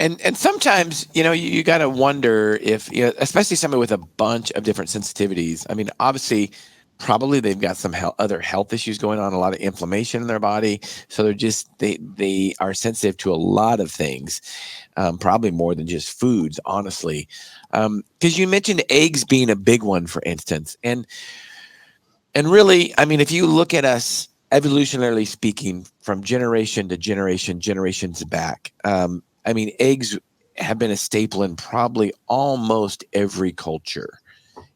And sometimes, you got to wonder if, especially somebody with a bunch of different sensitivities. I mean, obviously, probably they've got some other health issues going on, a lot of inflammation in their body. So they are sensitive to a lot of things, probably more than just foods, honestly. Because you mentioned eggs being a big one, for instance. And really, I mean, if you look at us evolutionarily speaking, from generation to generation, generations back, I mean, eggs have been a staple in probably almost every culture.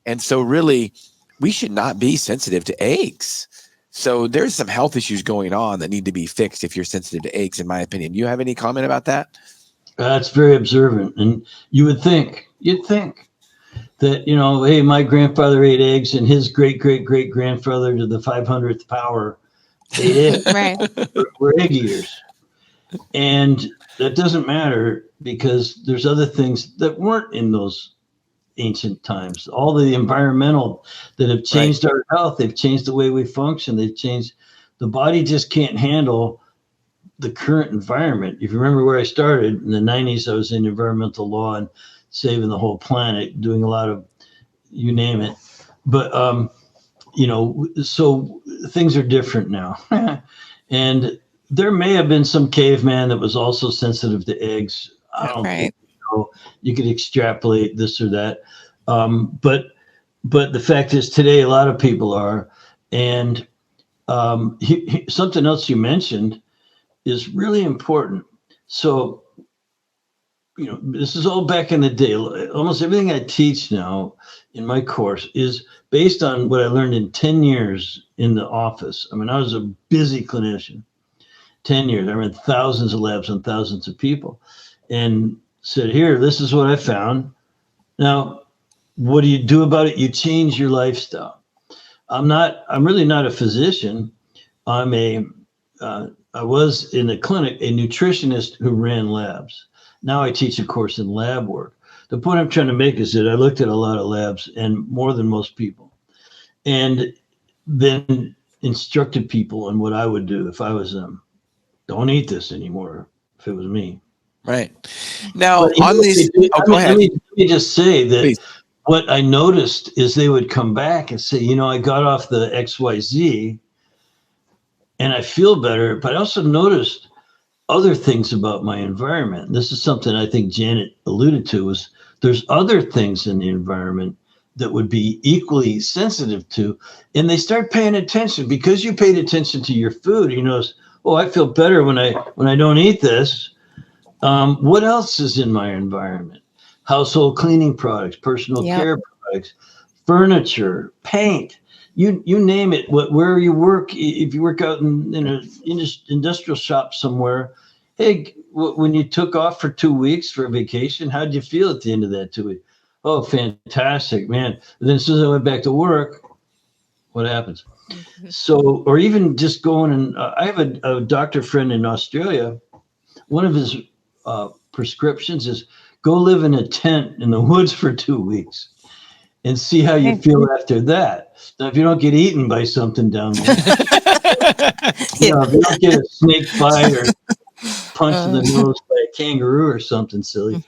And so really, we should not be sensitive to eggs. So there's some health issues going on that need to be fixed if you're sensitive to eggs, in my opinion. Do you have any comment about that? That's very observant. And you'd think that, hey, my grandfather ate eggs and his great-great-great-grandfather to the 500th power ate eggs. Right. We're egg eaters. And that doesn't matter because there's other things that weren't in those ancient times. All the environmental that have changed our health, they've changed the way we function, they've changed. The body just can't handle the current environment. If you remember where I started in the 90s, I was in environmental law and saving the whole planet, doing a lot of, you name it. But, so things are different now. And there may have been some caveman that was also sensitive to eggs. I don't think you could extrapolate this or that. But the fact is today, a lot of people are. And something else you mentioned is really important. So, this is all back in the day. Almost everything I teach now in my course is based on what I learned in 10 years in the office. I mean, I was a busy clinician. 10 years. I ran thousands of labs on thousands of people and said, here, this is what I found. Now, what do you do about it? You change your lifestyle. I'm really not a physician. I was in the clinic, a nutritionist who ran labs. Now I teach a course in lab work. The point I'm trying to make is that I looked at a lot of labs and more than most people, and then instructed people on what I would do if I was them. Don't eat this anymore if it was me. Right. Now, on these... go ahead. Let me just say that Please. What I noticed is they would come back and say, I got off the XYZ and I feel better, but I also noticed other things about my environment. This is something I think Janet alluded to, was there's other things in the environment that would be equally sensitive to, and they start paying attention because you paid attention to your food. I feel better when I don't eat this. What else is in my environment? Household cleaning products, personal care products, furniture, paint, you name it. Where you work, if you work out in an industrial shop somewhere, hey, when you took off for 2 weeks for a vacation, how did you feel at the end of that 2 weeks? Oh, fantastic, man. And then as soon as I went back to work, what happens? So, or even just going and I have a doctor friend in Australia. One of his prescriptions is go live in a tent in the woods for 2 weeks and see how you feel after that. Now, if you don't get eaten by something down there, if you don't get a snake bite or punch in the nose by a kangaroo or something silly,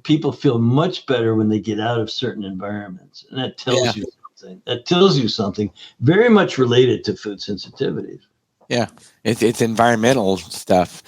people feel much better when they get out of certain environments. And that tells you something. That tells you something very much related to food sensitivities. Yeah, it's environmental stuff.